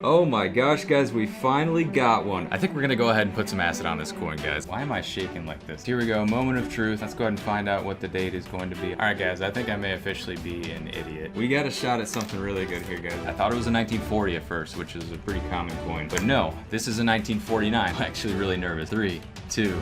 Oh my gosh, guys, we finally got one. I think we're gonna go ahead and put some acid on this coin, guys. Why am I shaking like this? Here we go, moment of truth. Let's go ahead and find out what the date is going to be. All right, guys, I think I may officially be an idiot. We got a shot at something really good here, guys. I thought it was a 1940 at first, which is a pretty common coin, but no, this is a 1949. I'm actually really nervous. 3, 2,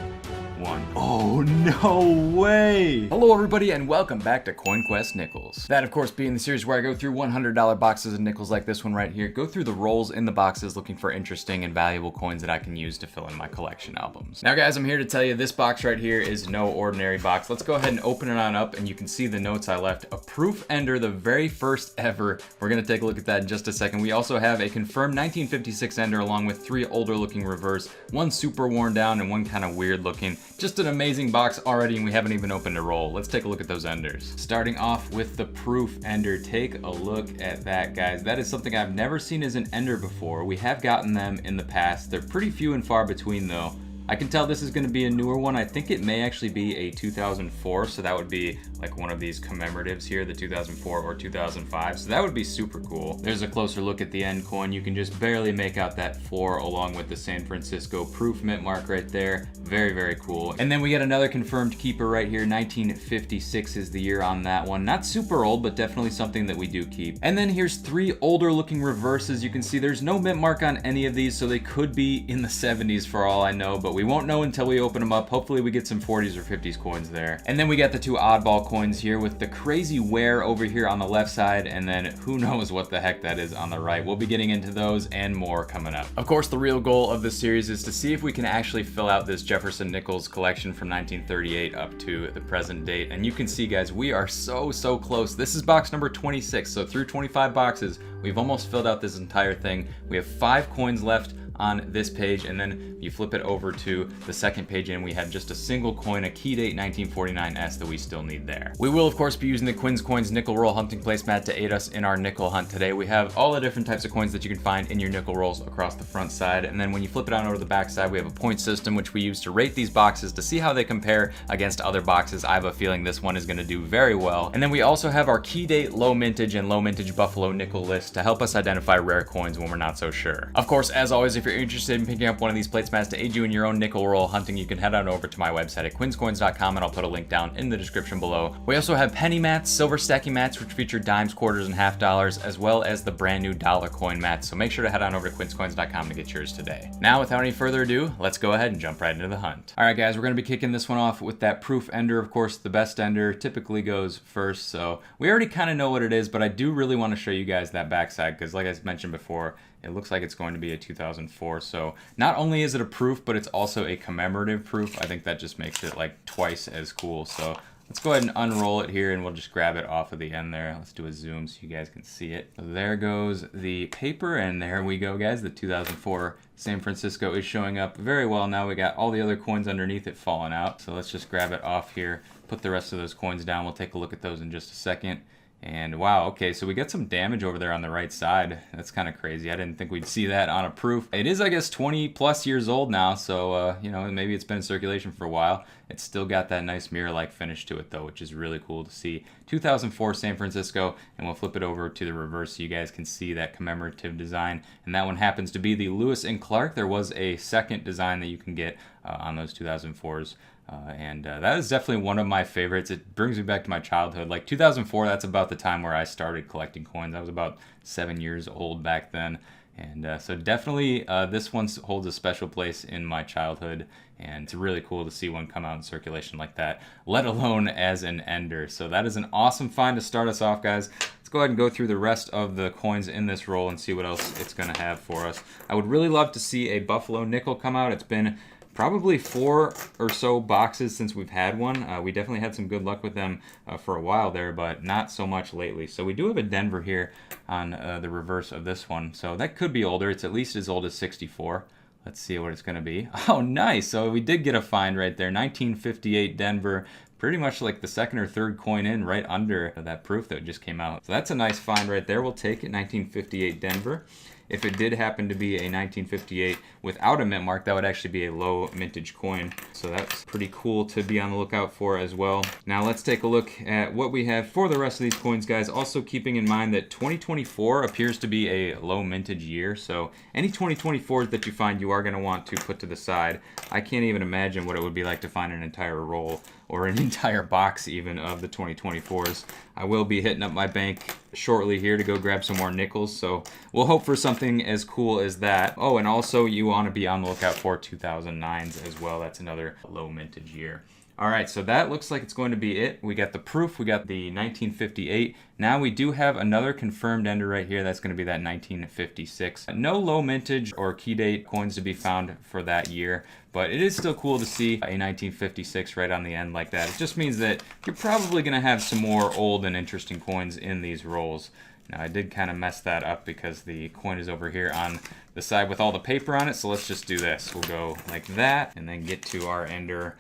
1. Oh, no way! Hello, everybody, and welcome back to CoinQuest Nickels. That, of course, being the series where I go through $100 boxes of nickels like this one right here, go through the rolls in the boxes looking for interesting and valuable coins that I can use to fill in my collection albums. Now, guys, I'm here to tell you this box right here is no ordinary box. Let's go ahead and open it on up, and you can see the notes I left. A proof ender, the very first ever. We're gonna take a look at that in just a second. We also have a confirmed 1956 ender along with 3 older looking reverse, 1 super worn down and 1 kind of weird looking. Just an amazing box already, and we haven't even opened a roll. Let's take a look at those enders. Starting off with the proof ender. Take a look at that, guys. That is something I've never seen as an ender before. We have gotten them in the past. They're pretty few and far between though. I can tell this is going to be a newer one. I think it may actually be a 2004, so that would be like one of these commemoratives here, the 2004 or 2005, so that would be super cool. There's a closer look at the end coin. You can just barely make out that 4 along with the San Francisco proof mint mark right there. Very, very cool. And then we get another confirmed keeper right here. 1956 is the year on that one. Not super old, but definitely something that we do keep. And then here's 3 older looking reverses. You can see there's no mint mark on any of these, so they could be in the 70s for all I know, but we won't know until we open them up. Hopefully we get some 40s or 50s coins there. And then we got the 2 oddball coins here with the crazy wear over here on the left side, and then who knows what the heck that is on the right. We'll be getting into those and more coming up. Of course, the real goal of this series is to see if we can actually fill out this Jefferson Nickels collection from 1938 up to the present date. And you can see, guys, we are so close. This is box number 26, so through 25 boxes, we've almost filled out this entire thing. We have 5 coins left on this page, and then you flip it over to the second page and we have just a single coin, a key date 1949S that we still need there. We will of course be using the Quin Coins nickel roll hunting placemat to aid us in our nickel hunt today. We have all the different types of coins that you can find in your nickel rolls across the front side, and then when you flip it on over to the back side, we have a point system which we use to rate these boxes to see how they compare against other boxes. I have a feeling this one is going to do very well. And then we also have our key date, low mintage, and low mintage buffalo nickel list to help us identify rare coins when we're not so sure. Of course, as always, if you're interested in picking up one of these placemats to aid you in your own nickel roll hunting, you can head on over to my website at quinscoins.com, and I'll put a link down in the description below. We also have penny mats, silver stacking mats, which feature dimes, quarters, and half dollars, as well as the brand new dollar coin mats, so make sure to head on over to quinscoins.com to get yours today. Now, without any further ado, let's go ahead and jump right into the hunt. Alright guys, we're going to be kicking this one off with that proof ender. Of course, the best ender typically goes first, so we already kind of know what it is, but I do really want to show you guys that backside, because like I mentioned before, it looks like it's going to be a 2004, so not only is it a proof, but it's also a commemorative proof. I think that just makes it like twice as cool. So let's go ahead and unroll it here, and we'll just grab it off of the end there. Let's do a zoom so you guys can see it. So there goes the paper, and there we go, guys. The 2004 San Francisco is showing up very well now. We got all the other coins underneath it falling out. So let's just grab it off here, put the rest of those coins down. We'll take a look at those in just a second. And wow, okay, so we got some damage over there on the right side. That's kind of crazy. I didn't think we'd see that on a proof. It is, I guess, 20 plus years old now, so you know, maybe it's been in circulation for a while. It's still got that nice mirror-like finish to it though, which is really cool to see. 2004 San Francisco, and we'll flip it over to the reverse so you guys can see that commemorative design. And that one happens to be the Lewis and Clark. There was a second design that you can get on those 2004s. That is definitely one of my favorites. It brings me back to my childhood. Like 2004, that's about the time where I started collecting coins. I was about 7 years old back then. And so definitely this one holds a special place in my childhood, and it's really cool to see one come out in circulation like that, let alone as an ender. So that is an awesome find to start us off, guys. Let's go ahead and go through the rest of the coins in this roll and see what else it's going to have for us. I would really love to see a buffalo nickel come out. It's been probably 4 or so boxes since we've had one. We definitely had some good luck with them for a while there, but not so much lately. So we do have a Denver here on the reverse of this one. So that could be older. It's at least as old as 64. Let's see what it's going to be. Oh, nice. So we did get a find right there. 1958 Denver. Pretty much like the second or third coin in right under that proof that just came out. So that's a nice find right there. We'll take it. 1958 Denver. if it did happen to be a 1958 without a mint mark, that would actually be a low mintage coin. So that's pretty cool to be on the lookout for as well. Now let's take a look at what we have for the rest of these coins, guys. Also keeping in mind that 2024 appears to be a low mintage year. So any 2024s that you find, you are going to want to put to the side. I can't even imagine what it would be like to find an entire roll or an entire box even of the 2024s. I will be hitting up my bank shortly here to go grab some more nickels, so we'll hope for something as cool as that. Oh, and also you want to be on the lookout for 2009s as well. That's another low mintage year. All right, so that looks like it's going to be it. We got the proof, we got the 1958. Now we do have another confirmed ender right here. That's going to be that 1956. No low mintage or key date coins to be found for that year, but it is still cool to see a 1956 right on the end like that. It just means that you're probably going to have some more old and interesting coins in these rolls. Now I did kind of mess that up because the coin is over here on the side with all the paper on it, so let's just do this. We'll go like that and then get to our ender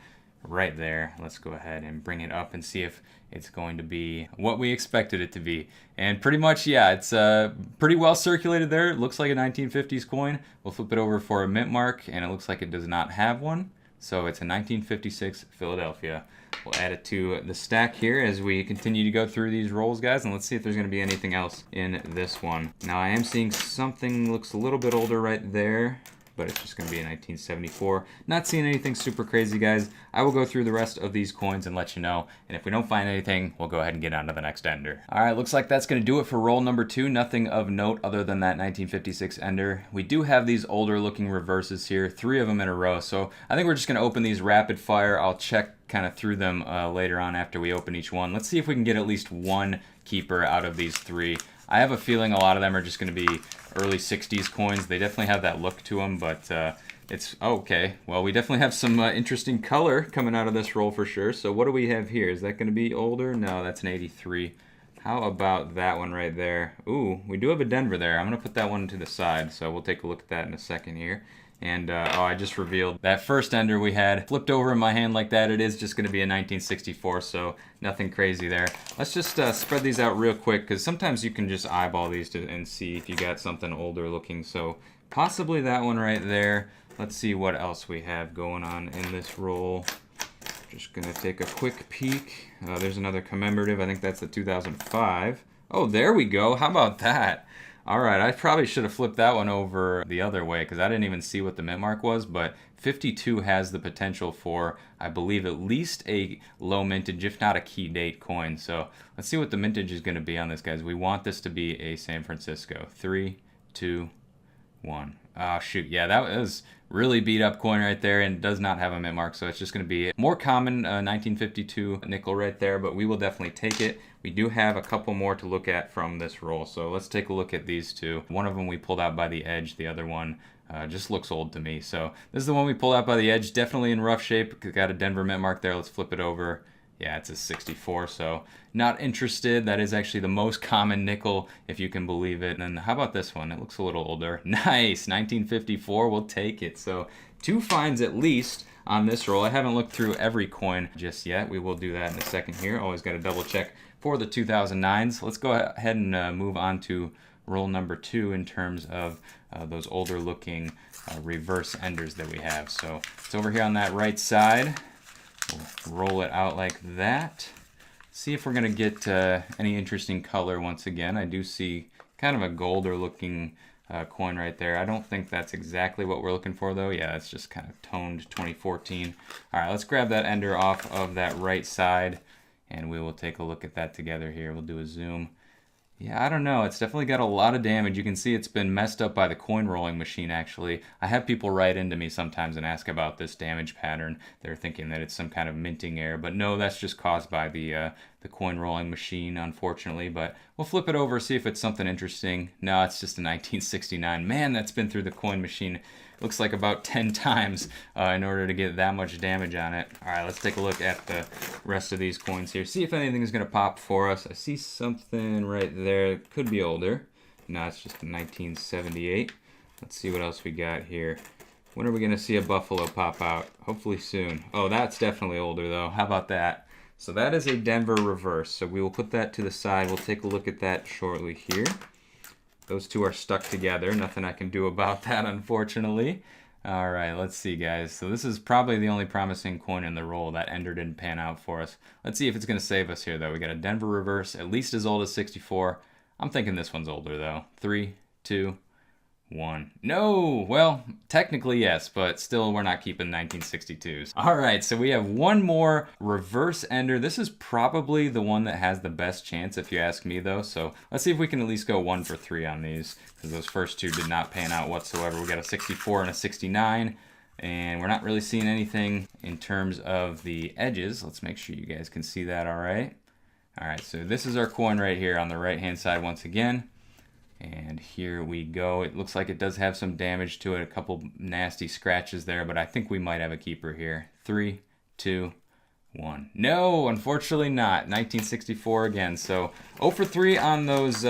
right there. Let's go ahead and bring it up and see if it's going to be what we expected it to be. And pretty much, yeah, it's pretty well circulated there. It looks like a 1950s coin. We'll flip it over for a mint mark, and it looks like it does not have one. So it's a 1956 Philadelphia. We'll add it to the stack here as we continue to go through these rolls, guys, and let's see if there's going to be anything else in this one. Now I am seeing something looks a little bit older right there, but it's just going to be a 1974. Not seeing anything super crazy, guys. I will go through the rest of these coins and let you know, and if we don't find anything, we'll go ahead and get on to the next ender. All right, looks like that's going to do it for roll number 2. Nothing of note other than that 1956 ender. We do have these older looking reverses here, 3 of them in a row, so I think we're just going to open these rapid fire. I'll check kind of through them later on after we open each one. Let's see if we can get at least one keeper out of these 3. I have a feeling a lot of them are just going to be early 60s coins. They definitely have that look to them, but it's okay. Well, we definitely have some interesting color coming out of this roll for sure. So what do we have here? Is that going to be older? No, that's an 83. How about that one right there? Ooh, we do have a Denver there. I'm going to put that one to the side, so we'll take a look at that in a second here. And, oh, I just revealed that first ender we had flipped over in my hand like that. It is just going to be a 1964, so nothing crazy there. Let's just spread these out real quick, because sometimes you can just eyeball these and see if you got something older looking. So possibly that one right there. Let's see what else we have going on in this roll. Just going to take a quick peek. There's another commemorative. I think that's the 2005. Oh, there we go. How about that? All right, I probably should have flipped that one over the other way because I didn't even see what the mint mark was, but 52 has the potential for, I believe, at least a low mintage, if not a key date coin. So let's see what the mintage is going to be on this, guys. We want this to be a San Francisco. 3, 2, 1. Oh, shoot. Yeah, that was really beat up coin right there and does not have a mint mark, so it's just going to be a more common 1952 nickel right there, but we will definitely take it. We do have a couple more to look at from this roll, so let's take a look at these two. One of them we pulled out by the edge, the other one just looks old to me. So this is the one we pulled out by the edge, definitely in rough shape. Got a Denver mint mark there. Let's flip it over. Yeah, it's a 64, so not interested. That is actually the most common nickel, if you can believe it. And how about this one? It looks a little older. Nice, 1954, we'll take it. So 2 finds at least on this roll. I haven't looked through every coin just yet. We will do that in a second here. Always got to double check for the 2009s. Let's go ahead and move on to roll number 2 in terms of those older looking reverse enders that we have. So it's over here on that right side. We'll roll it out like that. See if we're going to get any interesting color once again. I do see kind of a golder looking coin right there. I don't think that's exactly what we're looking for though. Yeah, it's just kind of toned 2014. All right, let's grab that ender off of that right side and we will take a look at that together here. We'll do a zoom. Yeah, I don't know. It's definitely got a lot of damage. You can see it's been messed up by the coin rolling machine, actually. I have people write into me sometimes and ask about this damage pattern. They're thinking that it's some kind of minting error, but no, that's just caused by the coin rolling machine, unfortunately. But we'll flip it over, see if it's something interesting. No, it's just a 1969. Man, that's been through the coin machine. Looks like about 10 times in order to get that much damage on it. All right, let's take a look at the rest of these coins here. See if anything is going to pop for us. I see something right there. It could be older. No, it's just a 1978. Let's see what else we got here. When are we going to see a buffalo pop out? Hopefully soon. Oh, that's definitely older, though. How about that? So that is a Denver reverse. So we will put that to the side. We'll take a look at that shortly here. Those two are stuck together. Nothing I can do about that, unfortunately. All right, let's see, guys. So this is probably the only promising coin in the roll. That ender didn't pan out for us. Let's see if it's going to save us here, though. We got a Denver reverse, at least as old as 64. I'm thinking this one's older, though. 3, 2, 1. No! Well, technically yes, but still we're not keeping 1962s. All right, so we have one more reverse ender. This is probably the one that has the best chance, if you ask me, though. So let's see if we can at least go 1 for 3 on these, because those first two did not pan out whatsoever. We got a 64 and a 69, and we're not really seeing anything in terms of the edges. Let's make sure you guys can see that all right. All right, so this is our coin right here on the right-hand side once again. And here we go. It looks like it does have some damage to it, a couple nasty scratches there, but I think we might have a keeper here. 3, 2, 1. No, unfortunately not. 1964 again. So 0 for 3 on those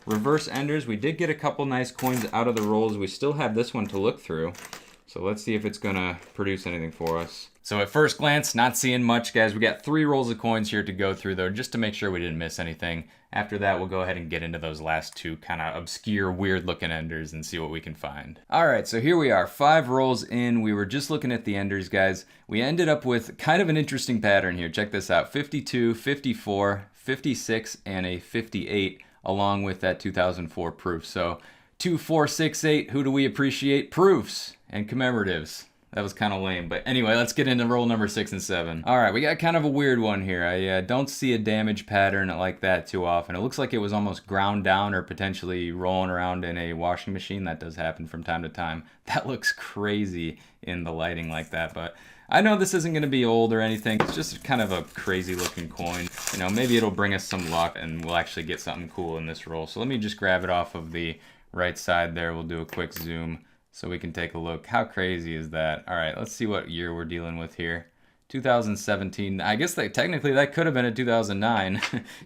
reverse enders. We did get a couple nice coins out of the rolls. We still have this one to look through. So let's see if it's gonna produce anything for us. So at first glance, not seeing much, guys. We got 3 rolls of coins here to go through, though, just to make sure we didn't miss anything. After that, we'll go ahead and get into those last 2 kind of obscure, weird-looking enders and see what we can find. All right, so here we are, 5 rolls in. We were just looking at the enders, guys. We ended up with kind of an interesting pattern here. Check this out, 52, 54, 56, and a 58, along with that 2004 proof. So 2, 4, 6, 8, who do we appreciate? Proofs and commemoratives. That was kind of lame, but anyway, let's get into roll number 6 and 7. All right, we got kind of a weird one here. I don't see a damage pattern like that too often. It looks like it was almost ground down or potentially rolling around in a washing machine. That does happen from time to time. That looks crazy in the lighting like that, but I know this isn't going to be old or anything. It's just kind of a crazy looking coin. You know, maybe it'll bring us some luck and we'll actually get something cool in this roll. So let me just grab it off of the right side there. We'll do a quick zoom so we can take a look. How crazy is that? All right, let's see what year we're dealing with here. 2017. I guess technically that could have been a 2009.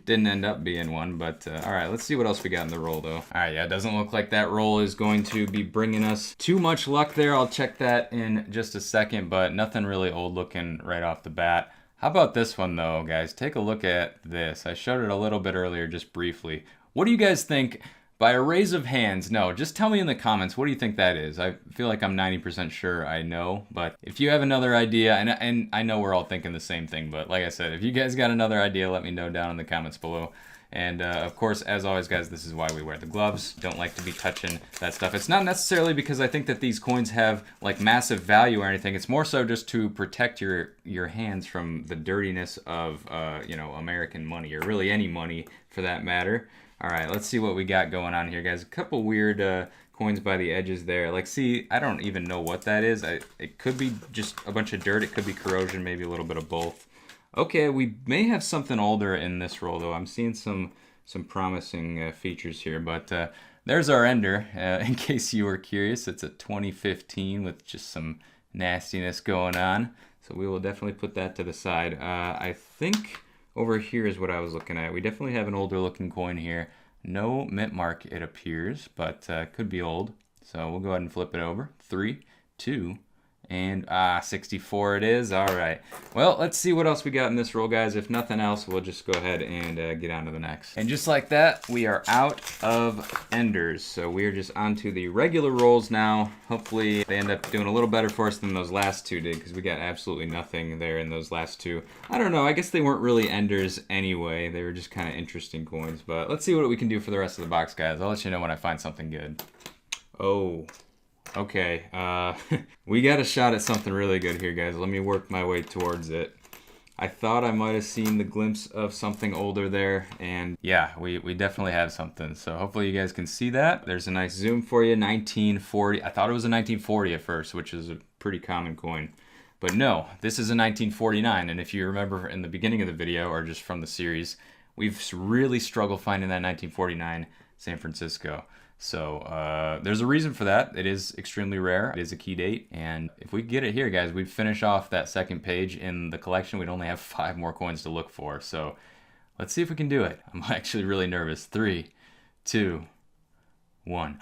Didn't end up being one, but all right, let's see what else we got in the roll, though. All right, yeah, it doesn't look like that roll is going to be bringing us too much luck there. I'll check that in just a second, but nothing really old looking right off the bat. How about this one, though, guys? Take a look at this. I showed it a little bit earlier, just briefly. What do you guys think? By a raise of hands, no, just tell me in the comments, what do you think that is? I feel like I'm 90% sure I know, but if you have another idea, and I know we're all thinking the same thing, but like I said, if you guys got another idea, let me know down in the comments below. And of course, as always, guys, this is why we wear the gloves. Don't like to be touching that stuff. It's not necessarily because I think that these coins have like massive value or anything. It's more so just to protect your hands from the dirtiness of, you know, American money, or really any money for that matter. All right, let's see what we got going on here, guys. A couple weird coins by the edges there. Like, see, I don't even know what that is. It could be just a bunch of dirt. It could be corrosion, maybe a little bit of both. Okay, we may have something older in this roll, though. I'm seeing some promising features here, but there's our ender. In case you were curious, it's a 2015 with just some nastiness going on. So we will definitely put that to the side. I think over here is what I was looking at. We definitely have an older looking coin here. No mint mark, it appears, but could be old. So we'll go ahead and flip it over. 3, 2, and 64 it is. All right. Well, let's see what else we got in this roll, guys. If nothing else, we'll just go ahead and get on to the next. And just like that, we are out of enders. So we're just onto the regular rolls now. Hopefully they end up doing a little better for us than those last 2 did, because we got absolutely nothing there in those last 2. I don't know. I guess they weren't really enders anyway. They were just kind of interesting coins. But let's see what we can do for the rest of the box, guys. I'll let you know when I find something good. Oh. Okay, we got a shot at something really good here, guys. Let me work my way towards it. I thought I might have seen the glimpse of something older there, and yeah, we definitely have something. So hopefully you guys can see that. There's a nice zoom for you, 1940. I thought it was a 1940 at first, which is a pretty common coin. But no, this is a 1949, and if you remember in the beginning of the video, or just from the series, we've really struggled finding that 1949 San Francisco. So there's a reason for that. It is extremely rare. It is a key date. And if we get it here, guys, we'd finish off that second page in the collection. We'd only have 5 more coins to look for. So let's see if we can do it. I'm actually really nervous. 3, 2, 1.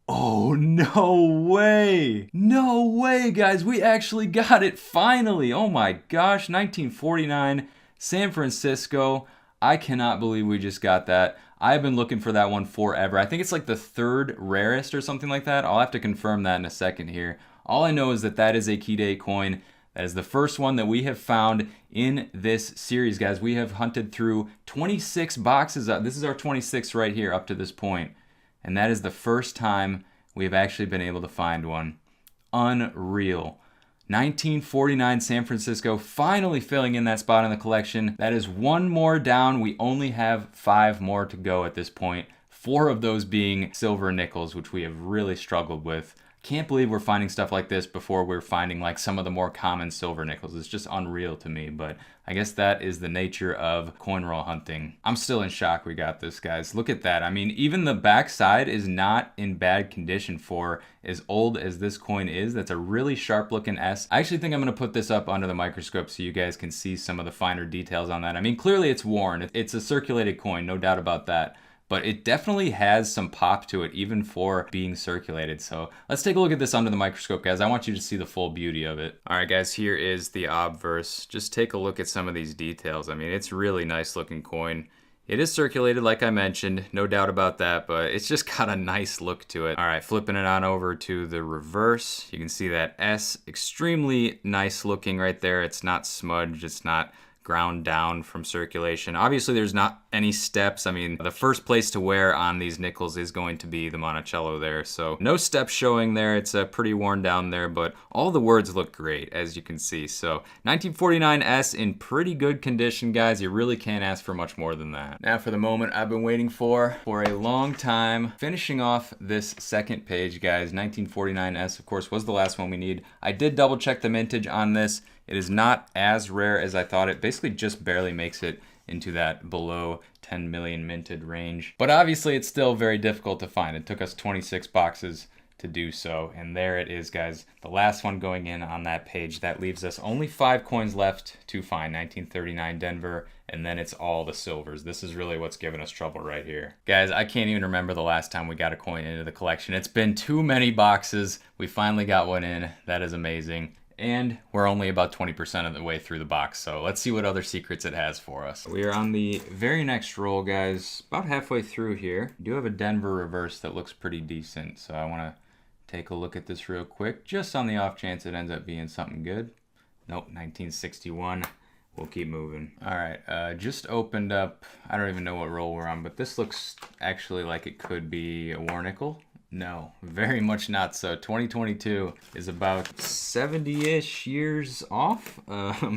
Oh, no way. No way, guys. We actually got it finally. Oh my gosh. 1949 San Francisco. I cannot believe we just got that. I've been looking for that one forever. I think it's like the 3rd rarest or something like that. I'll have to confirm that in a second here. All I know is that that is a key date coin. That is the first one that we have found in this series, guys. We have hunted through 26 boxes. This is our 26th right here up to this point. And that is the first time we have actually been able to find one. Unreal. 1949 San Francisco, finally filling in that spot in the collection. That is one more down. We only have 5 more to go at this point. 4 of those being silver nickels, which we have really struggled with. Can't believe we're finding stuff like this before we're finding like some of the more common silver nickels. It's just unreal to me, but I guess that is the nature of coin roll hunting. I'm still in shock we got this, guys. Look at that. I mean, even the back side is not in bad condition for as old as this coin is. That's a really sharp looking S. I actually think I'm gonna put this up under the microscope so you guys can see some of the finer details on that. I mean, clearly it's worn. It's a circulated coin, no doubt about that. But it definitely has some pop to it, even for being circulated. So let's take a look at this under the microscope, guys. I want you to see the full beauty of it. All right, guys, here is the obverse. Just take a look at some of these details. I mean, it's really nice looking coin. It is circulated, like I mentioned, no doubt about that, but it's just got a nice look to it. All right, flipping it on over to the reverse. You can see that S, extremely nice looking right there. It's not smudged, it's not ground down from circulation. Obviously there's not any steps. I mean, the first place to wear on these nickels is going to be the Monticello there. So no steps showing there. It's pretty worn down there, but all the words look great, as you can see. So 1949 S in pretty good condition, guys. You really can't ask for much more than that. Now for the moment I've been waiting for a long time. Finishing off this second page, guys. 1949 S, of course, was the last one we need. I did double check the mintage on this. It is not as rare as I thought. It basically just barely makes it into that below 10 million minted range. But obviously it's still very difficult to find. It took us 26 boxes to do so. And there it is, guys. The last one going in on that page. That leaves us only 5 coins left to find. 1939 Denver, and then it's all the silvers. This is really what's giving us trouble right here. Guys, I can't even remember the last time we got a coin into the collection. It's been too many boxes. We finally got one in. That is amazing. And we're only about 20% of the way through the box, so let's see what other secrets it has for us. We are on the very next roll, guys, about halfway through here. We do have a Denver reverse that looks pretty decent, so I want to take a look at this real quick, just on the off chance it ends up being something good. Nope, 1961. We'll keep moving. All right, just opened up, I don't even know what roll we're on, but this looks actually like it could be a war nickel. No, very much not so. 2022 is about 70-ish years off,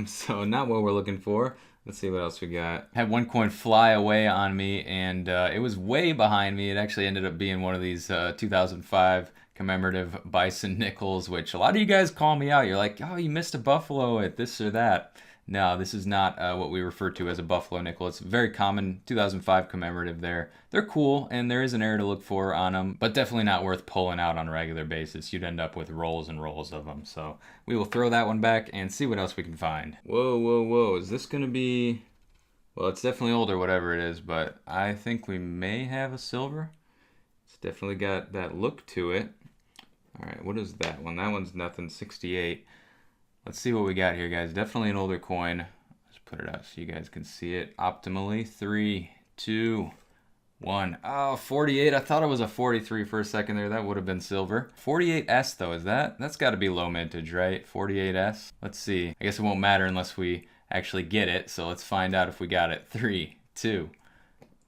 so not what we're looking for. Let's see what else we got. Had one coin fly away on me, and it was way behind me. It actually ended up being one of these 2005 commemorative bison nickels, which a lot of you guys call me out. You're like, oh, you missed a buffalo at this or that. No, this is not what we refer to as a buffalo nickel. It's very common, 2005 commemorative there. They're cool, and there is an error to look for on them, but definitely not worth pulling out on a regular basis. You'd end up with rolls and rolls of them. So we will throw that one back and see what else we can find. Whoa, whoa, whoa. Is this going to be... Well, it's definitely older, whatever it is, but I think we may have a silver. It's definitely got that look to it. All right, what is that one? That one's nothing, 68. Let's see what we got here, guys. Definitely an older coin. Let's put it up so you guys can see it optimally. 3, 2, 1. Oh, 48. I thought it was a 43 for a second there. That would have been silver. 48S though, is that? That's got to be low mintage, right? 48S. Let's see. I guess it won't matter unless we actually get it. So let's find out if we got it. 3, 2,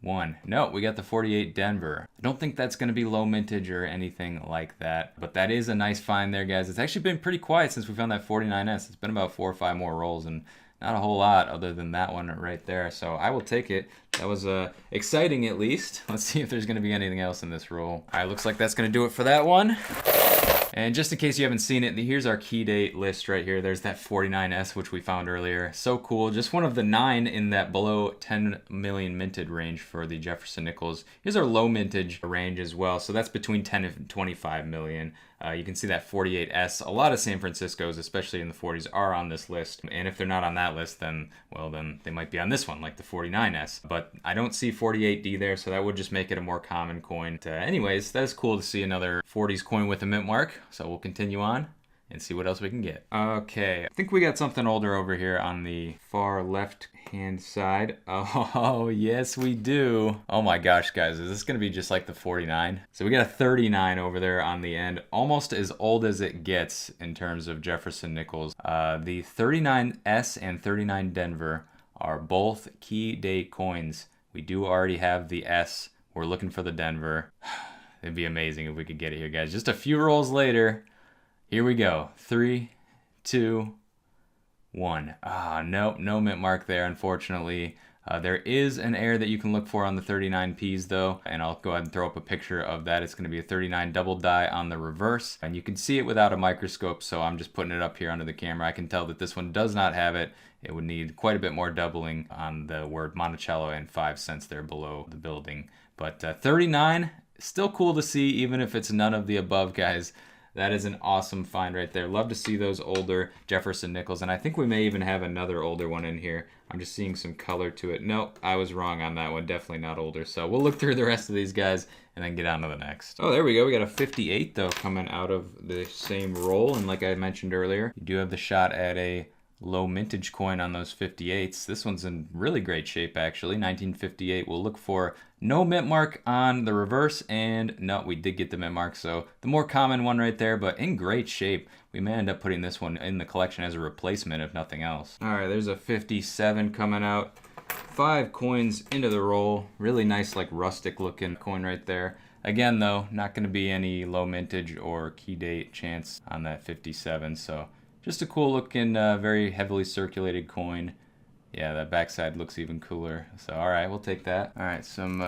1. No, we got the 48 Denver. I don't think that's going to be low mintage or anything like that, but that is a nice find there, guys. It's actually been pretty quiet since we found that 49S. It's been about 4 or 5 more rolls and not a whole lot other than that one right there. So I will take it. That was exciting at least. Let's see if there's going to be anything else in this roll. All right, looks like that's going to do it for that one. And just in case you haven't seen it, here's our key date list right here. There's that 49S, which we found earlier. So cool. Just one of the 9 in that below 10 million minted range for the Jefferson nickels. Here's our low mintage range as well. So that's between 10 and 25 million. You can see that 48S. A lot of San Franciscos, especially in the 40s, are on this list. And if they're not on that list, then, well, then they might be on this one, like the 49S. But I don't see 48D there, so that would just make it a more common coin. Anyways, that is cool to see another 40s coin with a mint mark. So we'll continue on and see what else we can get. Okay, I think we got something older over here on the far left hand side. Oh, yes we do. Oh my gosh, guys, is this gonna be just like the 49? So we got a 39 over there on the end, almost as old as it gets in terms of Jefferson Nichols. The 39S and 39 Denver are both key date coins. We do already have the S. We're looking for the Denver. It'd be amazing if we could get it here, guys. Just a few rolls later. Here we go. 3, 2, 1. Nope, no mint mark there, unfortunately. There is an error that you can look for on the 39Ps though, and I'll go ahead and throw up a picture of that. It's going to be a 39 double die on the reverse, and you can see it without a microscope, so I'm just putting it up here under the camera. I can tell that this one does not have it. It would need quite a bit more doubling on the word Monticello and 5 cents there below the building. But 39, still cool to see, even if it's none of the above, guys. That is an awesome find right there. Love to see those older Jefferson Nichols, and I think we may even have another older one in here. I'm just seeing some color to it. Nope, I was wrong on that one. Definitely not older. So we'll look through the rest of these guys and then get on to the next. Oh, there we go. We got a 58 though coming out of the same roll, and like I mentioned earlier, you do have the shot at a low mintage coin on those 58s. This one's in really great shape actually. 1958. We'll look for no mint mark on the reverse, and no, we did get the mint mark, so the more common one right there, but in great shape. We may end up putting this one in the collection as a replacement if nothing else. All right, there's a 57 coming out. 5 coins into the roll. Really nice, like rustic looking coin right there. Again though, not going to be any low mintage or key date chance on that 57, so just a cool looking, very heavily circulated coin. Yeah, that backside looks even cooler. So, all right, we'll take that. All right, some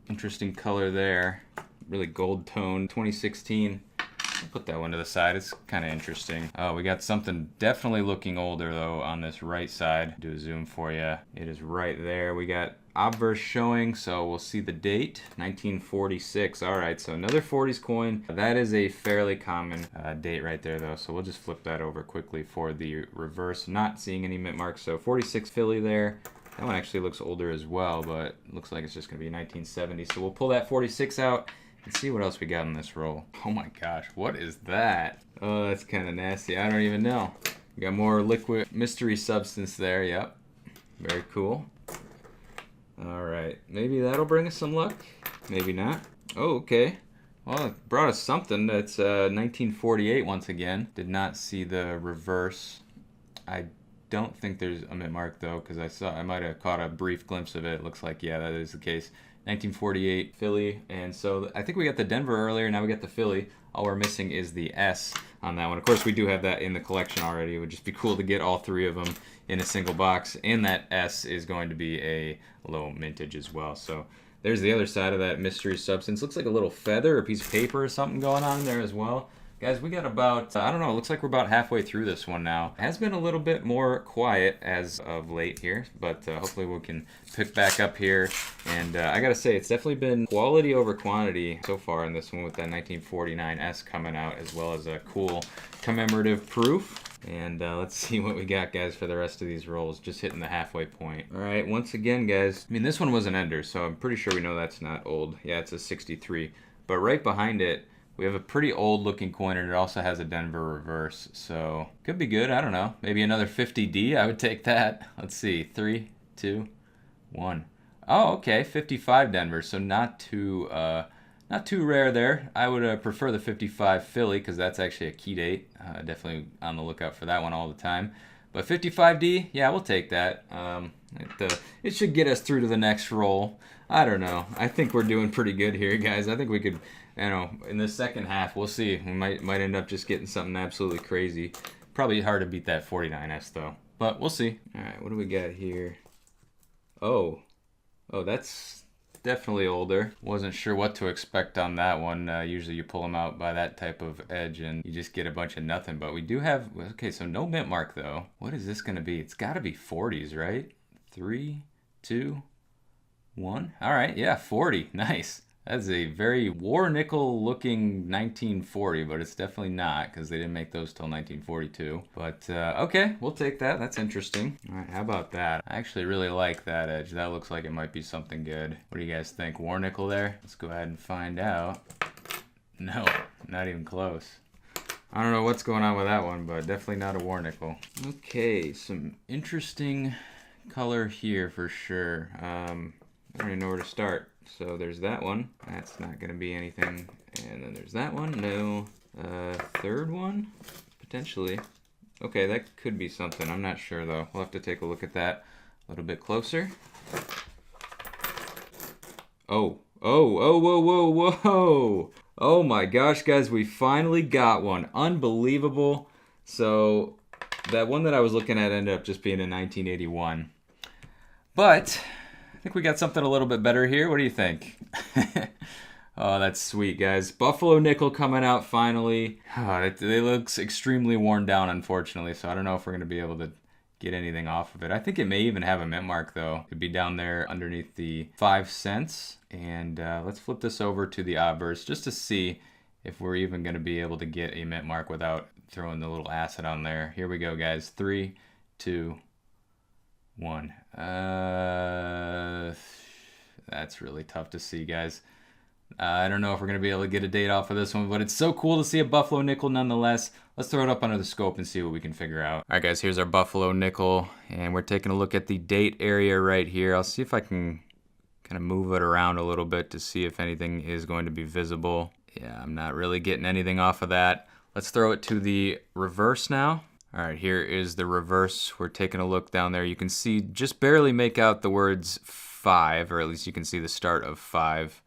interesting color there. Really gold tone, 2016. I'll put that one to the side. It's kind of interesting. Oh, we got something definitely looking older, though, on this right side. Do a zoom for you. It is right there. We got obverse showing, so we'll see the date, 1946. All right, so another 40s coin. That is a fairly common date right there, though, so we'll just flip that over quickly for the reverse. Not seeing any mint marks, so 46 Philly there. That one actually looks older as well, but looks like it's just going to be 1970. So we'll pull that 46 out and see what else we got in this roll. Oh my gosh, what is that? Oh, that's kind of nasty. I don't even know. We got more liquid mystery substance there. Yep, very cool. All right, maybe that'll bring us some luck. Maybe not. Oh, okay. Well, it brought us something. That's 1948 once again. Did not see the reverse. I don't think there's a mint mark though, because I might have caught a brief glimpse of it. Looks like, yeah, that is the case. 1948 Philly, and so I think we got the Denver earlier, now we got the Philly. All we're missing is the S on that one. Of course, we do have that in the collection already. It would just be cool to get all 3 of them in a single box, and that S is going to be a low mintage as well. So there's the other side of that mystery substance. Looks like a little feather or piece of paper or something going on there as well. Guys, we got about, I don't know, it looks like we're about halfway through this one now. It has been a little bit more quiet as of late here, but hopefully we can pick back up here. And I gotta say, it's definitely been quality over quantity so far in this one with that 1949S coming out, as well as a cool commemorative proof. And let's see what we got, guys, for the rest of these rolls. Just hitting the halfway point. All right, once again, guys, I mean, this one was an ender, so I'm pretty sure we know that's not old. Yeah, it's a 63. But right behind it, we have a pretty old looking coin, and it also has a Denver reverse, so could be good. I don't know. Maybe another 50D. I would take that. Let's see. 3, 2, 1. Oh, okay. 55 Denver, so not too rare there. I would prefer the 55 Philly because that's actually a key date. Definitely on the lookout for that one all the time. But 55D, yeah, we'll take that. It should get us through to the next roll. I don't know. I think we're doing pretty good here, guys. I think we could, you know, in the second half, we'll see. We might end up just getting something absolutely crazy. Probably hard to beat that 49S though, but we'll see. All right, what do we got here? Oh, that's definitely older. Wasn't sure what to expect on that one. Usually you pull them out by that type of edge and you just get a bunch of nothing, but we do have, okay, so no mint mark though. What is this gonna be? It's gotta be 40s, right? 3, 2, 1. All right, yeah, 40, nice. That's a very war nickel looking 1940, but it's definitely not because they didn't make those till 1942. But okay, we'll take that. That's interesting. All right, how about that? I actually really like that edge. That looks like it might be something good. What do you guys think? War nickel there? Let's go ahead and find out. No, not even close. I don't know what's going on with that one, but definitely not a war nickel. Okay, some interesting color here for sure. I don't even know where to start. So there's that one. That's not going to be anything. And then there's that one. No. Third one? Potentially. Okay, that could be something. I'm not sure though. We'll have to take a look at that a little bit closer. Oh, whoa, whoa, whoa. Oh my gosh, guys, we finally got one. Unbelievable. So that one that I was looking at ended up just being a 1981. But I think we got something a little bit better here. What do you think? Oh, that's sweet, guys. Buffalo nickel coming out finally. Oh, it looks extremely worn down, unfortunately, so I don't know if we're going to be able to get anything off of it. I think it may even have a mint mark, though. It'd be down there underneath the 5 cents. And let's flip this over to the obverse just to see if we're even going to be able to get a mint mark without throwing the little acid on there. Here we go, guys. 3, 2, 1. That's really tough to see, guys. I don't know if we're going to be able to get a date off of this one, but it's so cool to see a buffalo nickel nonetheless. Let's throw it up under the scope and see what we can figure out. All right, guys, here's our buffalo nickel, and we're taking a look at the date area right here. I'll see if I can kind of move it around a little bit to see if anything is going to be visible. Yeah, I'm not really getting anything off of that. Let's throw it to the reverse now. All right, here is the reverse. We're taking a look down there. You can see, just barely make out the words 5, or at least you can see the start of 5.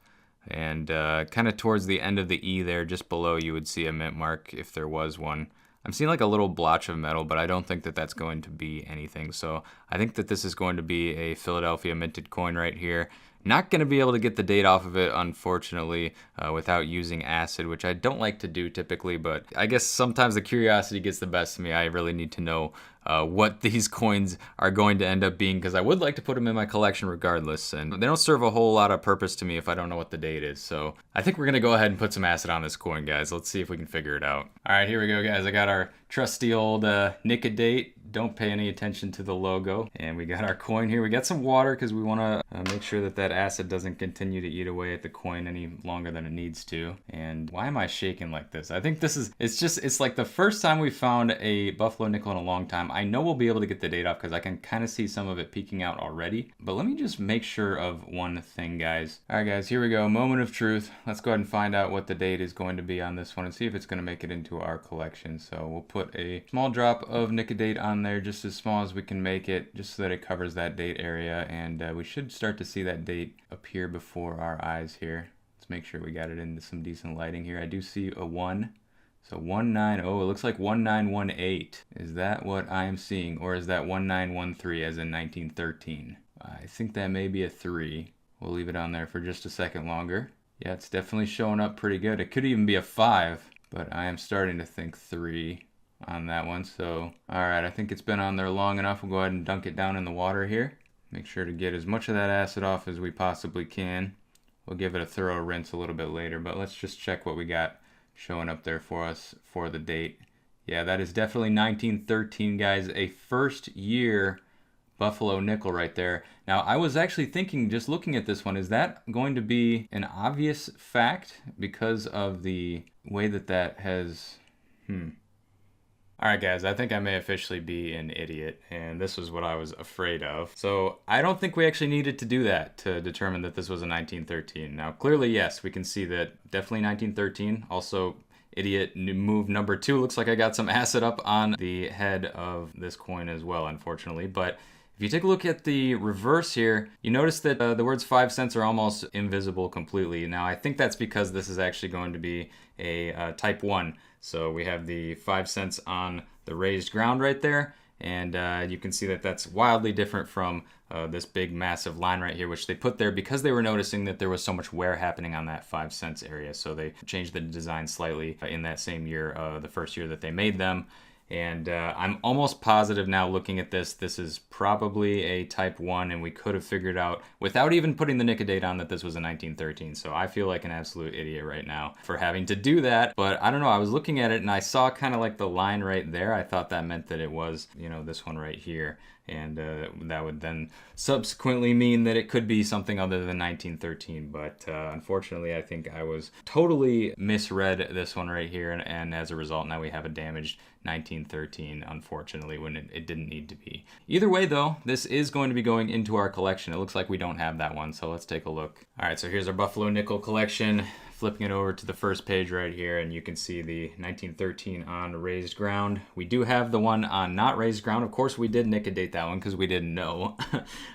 And kind of towards the end of the E there, just below, you would see a mint mark if there was one. I'm seeing like a little blotch of metal, but I don't think that that's going to be anything. So I think that this is going to be a Philadelphia minted coin right here. Not going to be able to get the date off of it, unfortunately, without using acid, which I don't like to do typically, but I guess sometimes the curiosity gets the best of me. I really need to know what these coins are going to end up being, because I would like to put them in my collection regardless, and they don't serve a whole lot of purpose to me if I don't know what the date is. So I think we're going to go ahead and put some acid on this coin, guys. Let's see if we can figure it out. All right, here we go, guys. I got our trusty old Nicodate. Don't pay any attention to the logo. And we got our coin here. We got some water because we want to make sure that that acid doesn't continue to eat away at the coin any longer than it needs to. And why am I shaking like this? I think this is, it's like the first time we found a buffalo nickel in a long time. I know we'll be able to get the date off because I can kind of see some of it peeking out already. But let me just make sure of one thing, guys. All right, guys, here we go. Moment of truth. Let's go ahead and find out what the date is going to be on this one and see if it's going to make it into our collection. So we'll put a small drop of Nicodate on there, just as small as we can make it, just so that it covers that date area, and we should start to see that date appear before our eyes here. Let's make sure we got it into some decent lighting here. I do see a 1, so 19, oh, it looks like 1918. Is that what I am seeing, or is that 1913 as in 1913? I think that may be a 3. We'll leave it on there for just a second longer. Yeah, it's definitely showing up pretty good. It could even be a 5, but I am starting to think 3 on that one. So all right, I think it's been on there long enough. We'll go ahead and dunk it down in the water here. Make sure to get as much of that acid off as we possibly can. We'll give it a thorough rinse a little bit later, but let's just check what we got showing up there for us for the date. Yeah, that is definitely 1913, guys. A first year buffalo nickel right there. Now, I was actually thinking, just looking at this one, is that going to be an obvious fact because of the way that that has Alright, guys, I think I may officially be an idiot, and this was what I was afraid of. So I don't think we actually needed to do that to determine that this was a 1913. Now, clearly, yes, we can see that definitely 1913. Also, idiot move number 2. Looks like I got some acid up on the head of this coin as well, unfortunately. But if you take a look at the reverse here, you notice that the words 5 cents are almost invisible completely. Now, I think that's because this is actually going to be a type 1. So we have the 5 cents on the raised ground right there, and you can see that that's wildly different from this big massive line right here, which they put there because they were noticing that there was so much wear happening on that 5 cents area. So they changed the design slightly in that same year, the first year that they made them. And I'm almost positive now, looking at this is probably a type 1, and we could have figured out without even putting the Nicodate on that this was a 1913. So I feel like an absolute idiot right now for having to do that. But I don't know, I was looking at it and I saw kind of like the line right there. I thought that meant that it was, you know, this one right here. and that would then subsequently mean that it could be something other than 1913. But unfortunately, I think I was totally misread this one right here, and as a result, now we have a damaged 1913, unfortunately, when it didn't need to be. Either way, though, this is going to be going into our collection. It looks like we don't have that one, so let's take a look. All right, so here's our Buffalo nickel collection. Flipping it over to the first page right here, and you can see the 1913 on raised ground. We do have the one on not raised ground. Of course, we did nick a date that one because we didn't know.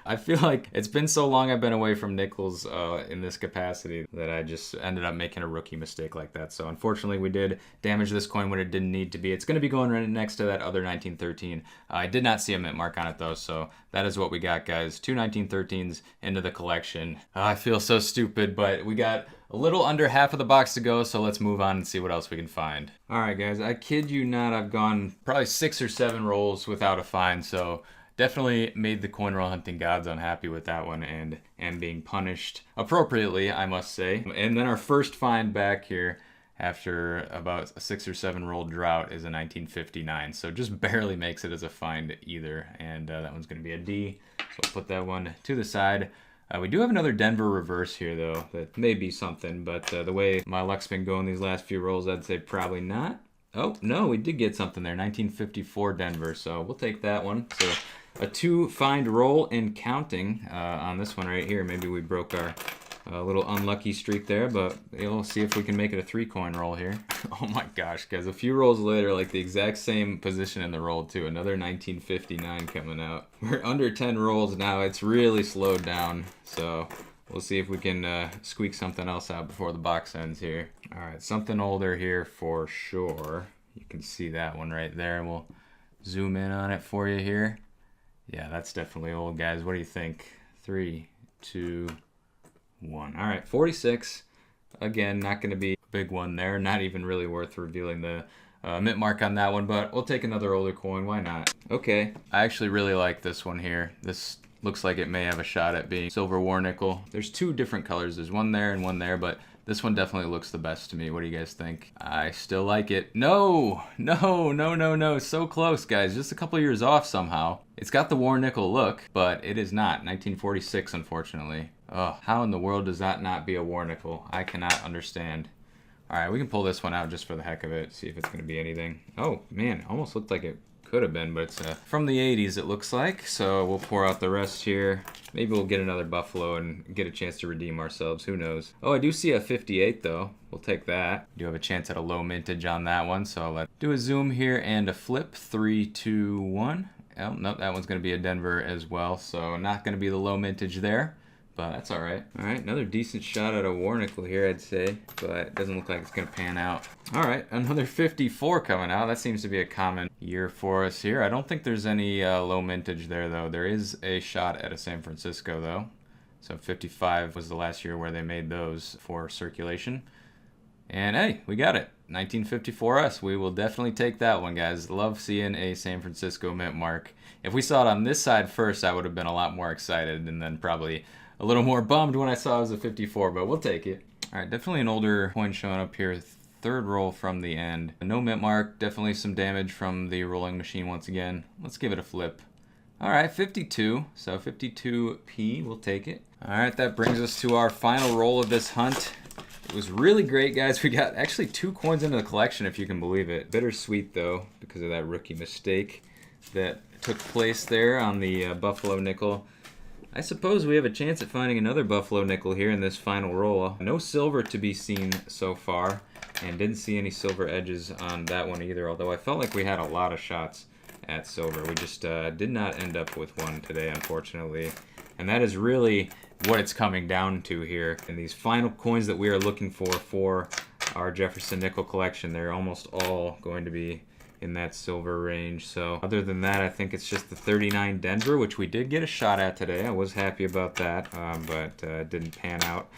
I feel like it's been so long I've been away from nickels in this capacity that I just ended up making a rookie mistake like that. So unfortunately, we did damage this coin when it didn't need to be. It's going to be going right next to that other 1913. I did not see a mint mark on it though, so that is what we got, guys. 2 1913s into the collection. I feel so stupid, but we got a little under half of the box to go, so let's move on and see what else we can find. All right, guys, I kid you not, I've gone probably 6 or 7 rolls without a find, so definitely made the coin roll hunting gods unhappy with that one, and being punished appropriately, I must say. And then our first find back here after about a 6 or 7 roll drought is a 1959, so just barely makes it as a find either, and that one's going to be a D, so I'll put that one to the side. We do have another Denver reverse here, though. That may be something, but the way my luck's been going these last few rolls, I'd say probably not. Oh, no, we did get something there. 1954 Denver, so we'll take that one. So a 2 find roll and counting on this one right here. Maybe we broke our little unlucky streak there, but we'll see if we can make it a 3 coin roll here. Oh my gosh, guys, a few rolls later, like the exact same position in the roll too. Another 1959 coming out. We're under 10 rolls now. It's really slowed down, so we'll see if we can squeak something else out before the box ends here. All right, something older here for sure. You can see that one right there. We'll zoom in on it for you here. Yeah, that's definitely old, guys. What do you think? 3, 2, 1. All right, 46. Again, not going to be a big one there. Not even really worth revealing the mint mark on that one, but we'll take another older coin. Why not? Okay. I actually really like this one here. This looks like it may have a shot at being silver war nickel. There's 2 different colors. There's one there and one there, but this one definitely looks the best to me. What do you guys think? I still like it. No, no, no, no, no. So close, guys. Just a couple years off somehow. It's got the war nickel look, but it is not. 1946, unfortunately. Oh, how in the world does that not be a war nickel? I cannot understand. All right, we can pull this one out just for the heck of it, see if it's going to be anything. Oh, man, almost looked like it could have been, but it's from the 80s, it looks like. So we'll pour out the rest here. Maybe we'll get another Buffalo and get a chance to redeem ourselves. Who knows? Oh, I do see a 58, though. We'll take that. We do have a chance at a low mintage on that one, so let's do a zoom here and a flip. 3, 2, 1. Oh, nope, that one's going to be a Denver as well, so not going to be the low mintage there. But that's all right. All right, another decent shot at a war nickel here, I'd say, but it doesn't look like it's going to pan out. All right, another 54 coming out. That seems to be a common year for us here. I don't think there's any low mintage there, though. There is a shot at a San Francisco, though. So 55 was the last year where they made those for circulation. And hey, we got it. 1954S. We will definitely take that one, guys. Love seeing a San Francisco mint mark. If we saw it on this side first, I would have been a lot more excited, and then probably a little more bummed when I saw it was a 54, but we'll take it. All right, definitely an older coin showing up here. 3rd roll from the end. No mint mark, definitely some damage from the rolling machine once again. Let's give it a flip. All right, 52, so 52p, we'll take it. All right, that brings us to our final roll of this hunt. It was really great, guys. We got actually 2 coins into the collection, if you can believe it. Bittersweet, though, because of that rookie mistake that took place there on the Buffalo nickel. I suppose we have a chance at finding another Buffalo nickel here in this final roll. No silver to be seen so far, and didn't see any silver edges on that one either, although I felt like we had a lot of shots at silver. We just did not end up with one today, unfortunately. And that is really what it's coming down to here. And these final coins that we are looking for our Jefferson nickel collection, they're almost all going to be in that silver range. So other than that, I think it's just the 39 Denver, which we did get a shot at today. I was happy about that, but didn't pan out.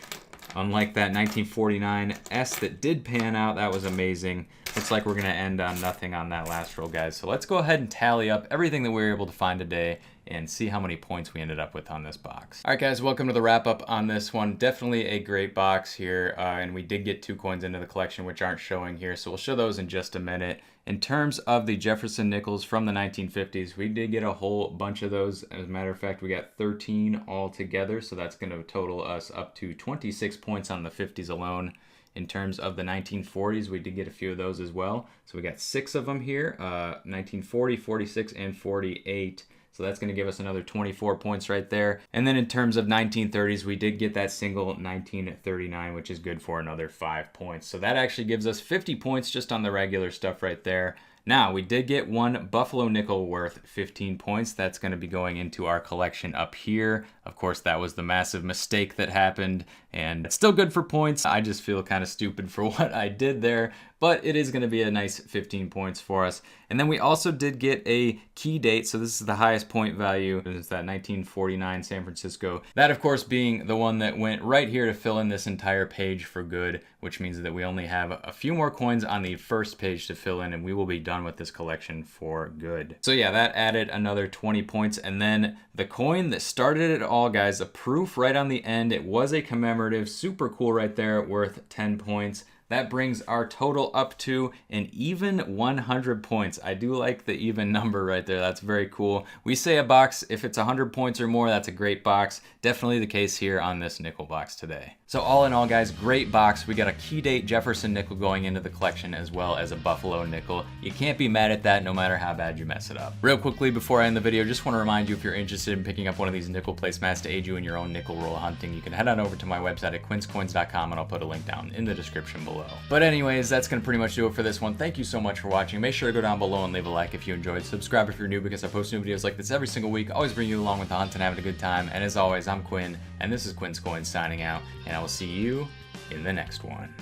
Unlike that 1949 S that did pan out, that was amazing. Looks like we're gonna end on nothing on that last roll, guys. So let's go ahead and tally up everything that we were able to find today and see how many points we ended up with on this box. All right, guys, welcome to the wrap up on this one. Definitely a great box here, and we did get 2 coins into the collection, which aren't showing here, so we'll show those in just a minute. In terms of the Jefferson nickels from the 1950s, we did get a whole bunch of those. As a matter of fact, we got 13 all together, so that's going to total us up to 26 points on the 50s alone. In terms of the 1940s, we did get a few of those as well. So we got 6 of them here, 1940, 46, and 48. So that's going to give us another 24 points right there. And then in terms of 1930s, we did get that single 1939, which is good for another 5 points. So that actually gives us 50 points just on the regular stuff right there. Now, we did get 1 Buffalo nickel worth 15 points. That's going to be going into our collection up here. Of course, that was the massive mistake that happened, and it's still good for points. I just feel kind of stupid for what I did there, but it is going to be a nice 15 points for us. And then we also did get a key date, so this is the highest point value. It's that 1949 San Francisco. That, of course, being the one that went right here to fill in this entire page for good, which means that we only have a few more coins on the first page to fill in, and we will be done with this collection for good. So yeah, that added another 20 points. And then the coin that started it all, guys, a proof right on the end. It was a commemorative, super cool right there, worth 10 points. That brings our total up to an even 100 points. I do like the even number right there. That's very cool. We say a box, if it's 100 points or more, that's a great box. Definitely the case here on this nickel box today. So all in all, guys, great box. We got a key date Jefferson nickel going into the collection as well as a Buffalo nickel. You can't be mad at that no matter how bad you mess it up. Real quickly before I end the video, just want to remind you, if you're interested in picking up one of these nickel placemats to aid you in your own nickel roll hunting, you can head on over to my website at quinscoins.com, and I'll put a link down in the description below. But anyways, that's going to pretty much do it for this one. Thank you so much for watching. Make sure to go down below and leave a like if you enjoyed. Subscribe if you're new, because I post new videos like this every single week. Always bring you along with the hunt and having a good time. And as always, I'm Quinn, and this is Quin's Coins signing out, and I will see you in the next one.